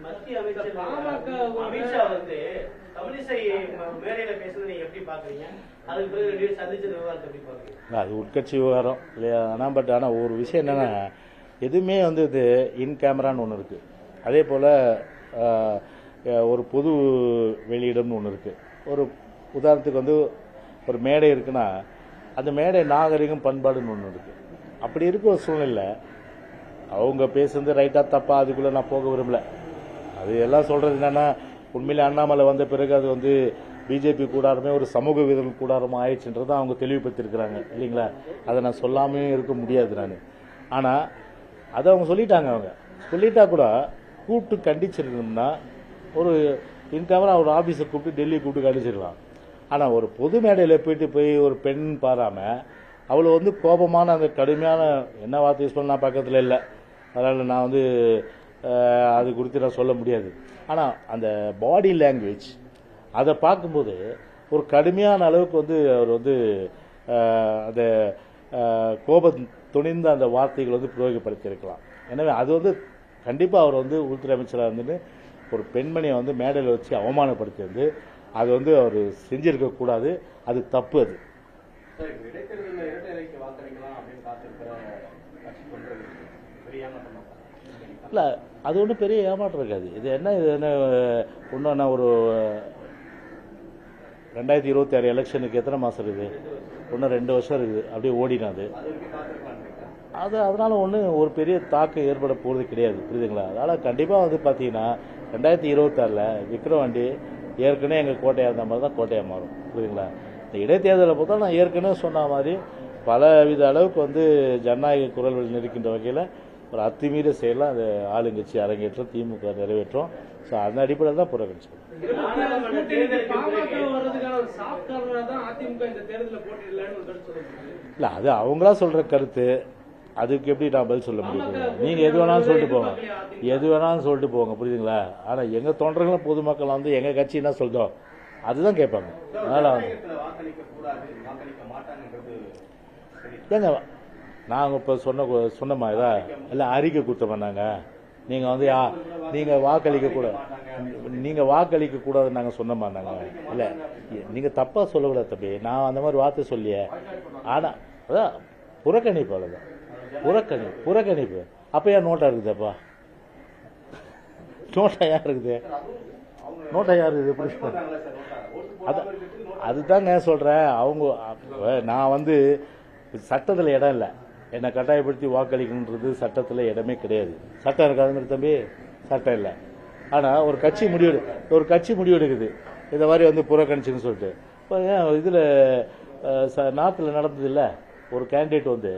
மத்திய அமைச்சர் அமித்ஷா வந்து தமிழிசை மேடையில பேசுறது நீங்க எப்படி பாக்குறீங்க? அதுக்கு பிறகு ரெண்டு பேரும் சந்திச்ச விவகாரத்தை எப்படி பாக்குறீங்க? அது உட்கட்சி விவகாரம் இல்லையா? ஆனால் ஒரு விஷயம் என்னன்னா, எதுவுமே வந்து இது இன் கேமரான்னு ஒன்று இருக்கு. அதே போல ஒரு பொது வெளியிடம்னு ஒன்று இருக்கு. ஒரு உதாரணத்துக்கு வந்து ஒரு மேடை இருக்குன்னா அந்த மேடை நாகரிகம் பண்பாடுன்னு ஒன்று இருக்கு. அப்படி இருக்க ஒரு சூழ்நிலை அவங்க பேசுறது ரைட்டா தப்பா அதுக்குள்ள நான் போக விரும்பல. அது எல்லாம் சொல்றது என்னன்னா, உண்மையிலே அண்ணாமலை வந்த பிறகு அது வந்து பிஜேபி கூடாரமே ஒரு சமூக விரோத கூடாரமா ஆயிடுச்சுன்றதை அவங்க தெளிவுபடுத்திருக்கிறாங்க இல்லைங்களா? அதை நான் சொல்லாமே இருக்க முடியாது நான். ஆனால் அதை அவங்க சொல்லிட்டாங்க. அவங்க சொல்லிட்டா கூட கூப்பிட்டு கண்டிச்சிருக்கணும்னா ஒரு இன்கேமரா ஒரு ஆஃபீஸை கூப்பிட்டு டெல்லி கூப்பிட்டு கண்டிச்சிருக்கலாம். ஆனால் ஒரு பொது மேடையில் போய் ஒரு பெண் பாராமல் அவ்வளோ வந்து கோபமான அந்த கடுமையான என்ன வார்த்தை யூஸ் பண்ண நான் பக்கத்தில் இல்லை. அதனால் நான் வந்து அது குறித்து நான் சொல்ல முடியாது. ஆனால் அந்த பாடி லாங்குவேஜ் அதை பார்க்கும்போது ஒரு கடுமையான அளவுக்கு வந்து அவர் வந்து அந்த கோபம் துணிந்த அந்த வார்த்தைகள் வந்து பிரயோகப்படுத்தியிருக்கலாம். எனவே அது வந்து கண்டிப்பாக அவர் வந்து உள்துறை அமைச்சராக இருந்துட்டு ஒரு பெண்மணியை வந்து மேடையில் வச்சு அவமானப்படுத்தி வந்து அது வந்து அவர் செஞ்சிருக்கக்கூடாது. அது தப்பு. அது இல்லை, அது ஒன்றும் பெரிய ஏமாற்றம் இருக்காது. இது என்ன ஒன்றும் ஒரு 2026 எலெக்ஷனுக்கு எத்தனை மாதம் இருக்குது? ஒன்றும் 2 வருஷம் இருக்குது. அப்படியே ஓடினாது. அதனால ஒன்றும் ஒரு பெரிய தாக்கம் ஏற்பட போகிறது கிடையாது. புரியுதுங்களா? அதனால் கண்டிப்பாக வந்து பார்த்தீங்கன்னா 2026 விக்ரவாண்டி ஏற்கனவே எங்கள் கோட்டையாக இருந்த மாதிரி தான் கோட்டையாக மாறும். புரியுதுங்களா? இந்த இடைத்தேர்தலை பார்த்தா நான் ஏற்கனவே சொன்ன மாதிரி பலவித அளவுக்கு வந்து ஜனநாயக குரல்கள் நிற்கின்ற வகையில் ஒரு அத்துமீற செயலாம் அந்த ஆளுங்கட்சி அரங்கேற்றம் திமுக நிறைவேற்றும். ஸோ அந்த அடிப்படையில் தான் புறக்கணிச்சு. இல்லை, அது அவங்களா சொல்ற கருத்து. அதுக்கு எப்படி நான் பதில் சொல்ல முடியும்? நீங்க எது வேணாலும் சொல்லிட்டு போங்க, புரியுதுங்களா? ஆனா எங்க தொண்டர்களும் பொதுமக்கள் வந்து எங்க கட்சி என்ன சொல்றோம் அதுதான் கேட்பாங்க. அதனால ஏங்க நாங்க இப்ப சொன்னோமா இதா இல்ல அறிக்கை கொடுத்தோமா? நீங்க வந்து நீங்க வாக்களிக்க கூடாது நாங்க சொன்னோமா? நாங்க இல்ல, நீங்க தப்பா சொல்லக்கூடாது தம்பி. நான் அந்த மாதிரி வார்த்தை சொல்லியே. ஆனா அதான் புறக்கணிப்பு, அவ்வளவுதான். புறக்கணிப்பு. அப்ப ஏன் நோட்டா இருக்குதுப்பா? நோட்டா யார் இருக்குது? அதுதாங்க சொல்றேன். அவங்க நான் வந்து சட்டத்தில் இடம் இல்லை. என்னை கட்டாயப்படுத்தி வாக்களிக்கணுன்றது சட்டத்தில் இடமே கிடையாது. சட்டம் இருக்காது மாதிரி தம்பி, சட்டம் இல்லை. ஆனால் ஒரு கட்சி முடிவெடுக்குது இந்த மாதிரி வந்து புறக்கணிச்சுன்னு சொல்லிட்டு. இப்போ ஏன் இதில் நாட்டில் நடந்தது இல்லை? ஒரு கேண்டிடேட் வந்து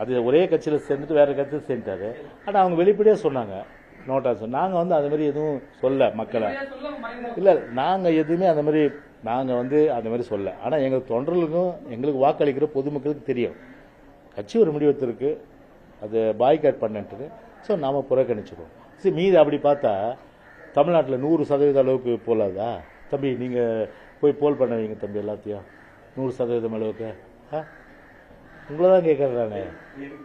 அது ஒரே கட்சியில் சேர்ந்துட்டு வேற கட்சியில் சேர்ந்துட்டாரு. ஆனால் அவங்க வெளிப்படையாக சொன்னாங்க நோட்டா. நாங்கள் வந்து அது மாதிரி எதுவும் சொல்ல மக்களை இல்லை. நாங்கள் எதுவுமே அந்த மாதிரி அந்த மாதிரி சொல்ல. ஆனால் எங்கள் தொண்டர்களுக்கும் எங்களுக்கு வாக்களிக்கிற பொதுமக்களுக்கு தெரியும் கட்சி ஒரு முடிவெடுத்திருக்கு, அது பாய்காட் பண்ணிட்டு. ஸோ நாம புறக்கணிச்சிடுவோம். சரி, மீது அப்படி பார்த்தா தமிழ்நாட்டில் 100% அளவுக்கு போலாதா தம்பி? நீங்கள் போய் போல் பண்ணுவீங்க தம்பி எல்லாத்தையும் 100% அளவுக்கு. உங்களை தான் கேட்கறானே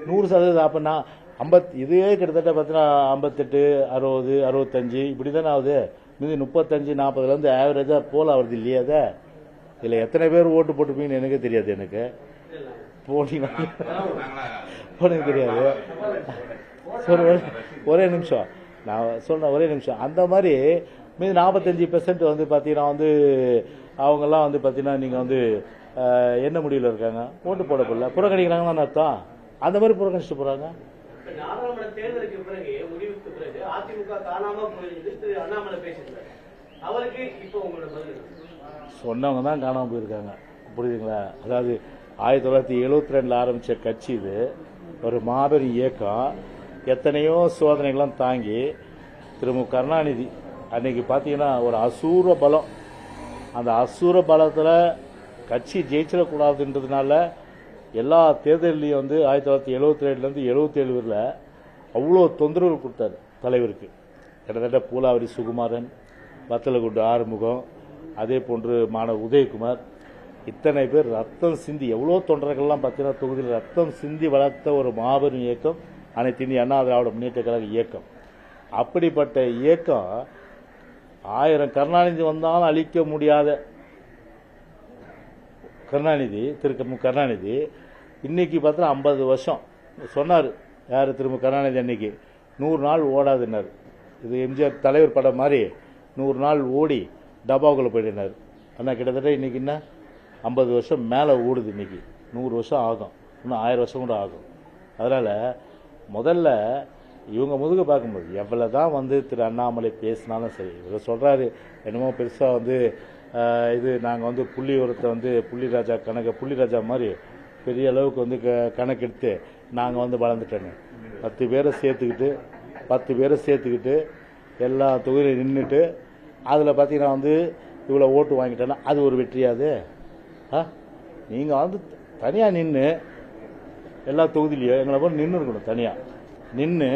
100%. அப்போ நான் 50 இதுவே கிட்டத்தட்ட பார்த்தீங்கன்னா 58, 60, 65 இப்படி தானே ஆகுது. மீது 35, 40 ஆவரேஜா போல ஆகுது இல்லையா? அதை இதில் எத்தனை பேர் ஓட்டு போட்டுப்பீங்கன்னு எனக்கே தெரியாது. எனக்கு போனீங்க தெரியாது. ஒரே நிமிஷம் நான் சொல்றேன், ஒரே நிமிஷம். அந்த மாதிரி மீது 45% வந்து பார்த்தீங்கன்னா வந்து அவங்கெல்லாம் வந்து பார்த்தீங்கன்னா நீங்கள் வந்து என்ன முடிவில் இருக்காங்க, ஓட்டு போடப்படல, புறக்கணிக்கிறாங்கன்னு அர்த்தம். அந்த மாதிரி புறக்கணிச்சுட்டு போறாங்க. நாடாளுமன்ற தேர்தலுக்கு பிறகு முடிவுக்கு பிறகு அதிமுக காணாம போயிருக்கு அண்ணாமலை பேசியிருக்காரு. அவருக்கு இப்போ உங்களோட பதில்? சொன்னவங்க தான் காணாம போயிருக்காங்க. புரியுதுங்களா? அதாவது 1972 ஆரம்பிச்ச கட்சி இது. ஒரு மாபெரும் இயக்கம். எத்தனையோ சோதனைகள்லாம் தாங்கி திரு கருணாநிதி அன்னைக்கு பார்த்தீங்கன்னா ஒரு அசூர பலம். அந்த அசூர பலத்தில் கட்சி ஜெயிச்சிடக்கூடாதுன்றதுனால எல்லா தேர்தலையும் வந்து 1972 77 வரையில் அவ்வளோ தொந்தரவு கொடுத்தாரு தலைவருக்கு. கிட்டத்தட்ட பூலாவரி சுகுமாரன், வத்தலகுண்டு ஆறுமுகம், அதே போன்று மாணவர் உதயகுமார், இத்தனை பேர் ரத்தம் சிந்தி எவ்வளோ தொண்டர்கள்லாம் பார்த்தீங்கன்னா தொகுதியில் ரத்தம் சிந்தி வளர்த்த ஒரு மாபெரும் இயக்கம் அனைத்து இந்திய அண்ணா திராவிட முன்னேற்ற கழக இயக்கம். அப்படிப்பட்ட இயக்கம் 1000 கருணாநிதி வந்தாலும் அழிக்க முடியாத கருணாநிதி, கருணாநிதி இன்னைக்கு பார்த்தா 50 வருஷம் சொன்னார். யார் திரும்ப கருணாநிதி அன்னைக்கு 100 நாள் ஓடாதுன்னார். இது எம்ஜிஆர் தலைவர் படம் மாதிரி 100 நாள் ஓடி டப்பாவுக்குள்ள போயிடுனார். ஆனால் கிட்டத்தட்ட இன்னைக்கு என்ன 50 வருஷம் மேலே ஓடுது. இன்னைக்கு 100 வருஷம் ஆகும், இன்னும் 1000 வருஷம் கூட ஆகும். அதனால் முதல்ல இவங்க முதுக பார்க்கும்போது எவ்வளோ தான் வந்து திரு அண்ணாமலை பேசினாலும் சரி, இவர் சொல்கிறாரு என்னமோ பெருசாக வந்து இது நாங்கள் வந்து புள்ளி உரத்தை வந்து புள்ளிராஜா மாதிரி பெரிய அளவுக்கு வந்து கணக்கெடுத்து நாங்கள் வந்து வளர்ந்துட்டோங்க. 10 பேரை சேர்த்துக்கிட்டு எல்லா தொகுதியிலும் நின்றுட்டு அதில் பார்த்தீங்கன்னா வந்து இவ்வளோ ஓட்டு வாங்கிட்டேன்னா அது ஒரு வெற்றியாது? நீங்கள் வந்து தனியாக நின்று எல்லா தொகுதியிலையும் எங்களை போய் நின்று இருக்கணும். தனியாக நின்று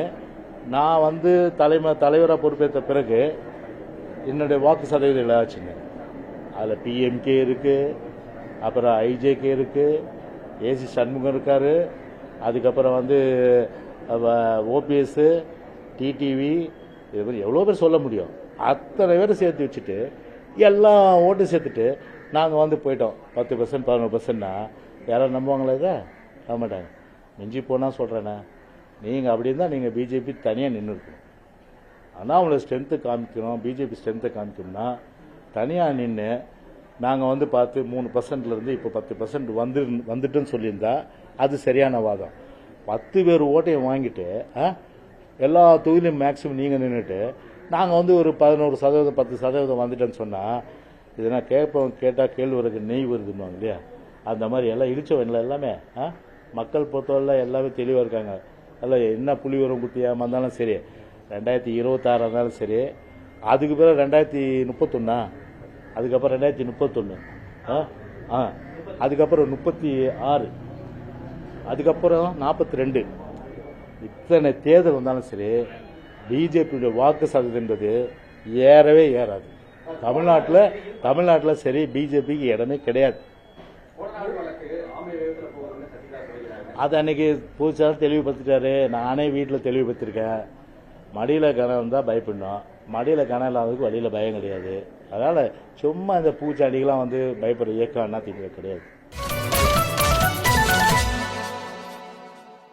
நான் வந்து தலைவராக பொறுப்பேற்ற பிறகு என்னுடைய வாக்கு சதவீதம் எல்லாம் ஆச்சுங்க. அதில் பிஎம்கே இருக்குது, அப்புறம் ஐஜேகே இருக்குது, ஏசி சண்முகம் இருக்கார், அதுக்கப்புறம் வந்து ஓபிஎஸ், டிடிவி, இது மாதிரி எவ்வளோ பேர் சொல்ல முடியும். அத்தனை பேரை சேர்த்து வச்சுட்டு எல்லா ஓட்டும் சேர்த்துட்டு நாங்கள் வந்து போயிட்டோம். 10% 11%னா யாரும் நம்புவாங்களா? இதை நம்ப மாட்டாங்க. மிஞ்சி போனால் சொல்கிறேண்ணே, நீங்கள் அப்படி இருந்தால் நீங்கள் பிஜேபி தனியாக நின்று இருக்கணும். ஆனால் அவங்களோட ஸ்ட்ரென்த்து காமிக்கணும், பிஜேபி ஸ்ட்ரென்த்தை காமிக்கணும்னா தனியாக நின்று நாங்கள் வந்து பார்த்து 3%லேருந்து இப்போ 10% வந்துட்டுன்னு சொல்லியிருந்தா அது சரியான வாதம். 10 பேர் ஓட்டையும் வாங்கிட்டு எல்லா தொகுதியிலும் மேக்ஸிமம் நீங்கள் நின்றுட்டு நாங்கள் வந்து ஒரு 11%, 10% வந்துட்டேன்னு சொன்னால் இதெல்லாம் கேட்டால் கேழ்வரகு நெய் வருதுன்னு இல்லையா? அந்த மாதிரி எல்லாம் இடிச்சவன்ல எல்லாமே மக்கள் பொறுத்தவரை எல்லாமே தெளிவாக இருக்காங்க. அதில் என்ன புள்ளி உரம் குத்தியாமல் இருந்தாலும் சரி, 2026 இருந்தாலும் சரி, அதுக்கு பிறகு 2031, அதுக்கப்புறம் 2031, அதுக்கப்புறம் 36, அதுக்கப்புறம் 42, இத்தனை தேர்தல் வந்தாலும் சரி பிஜேபியுடைய வாக்கு சதவீதம்ன்றது ஏறவே ஏறாது. தமிழ்நாட்டில் சரி பிஜேபிக்கு இடமே கிடையாது. அது அன்னைக்கு புதுசாக தெளிவுபடுத்திட்டாரு. நானே வீட்டில் தெளிவுபடுத்திருக்கேன். மடியில் கனம் இருந்தால் பயப்படணும், மடியில் கனம் இல்லாததுக்கு வழியில் பயம் கிடையாது. அதனால் சும்மா இந்த பூச்சாண்டிகளாம் வந்து பயப்படுற இயக்கம் என்ன திமுக கிடையாது.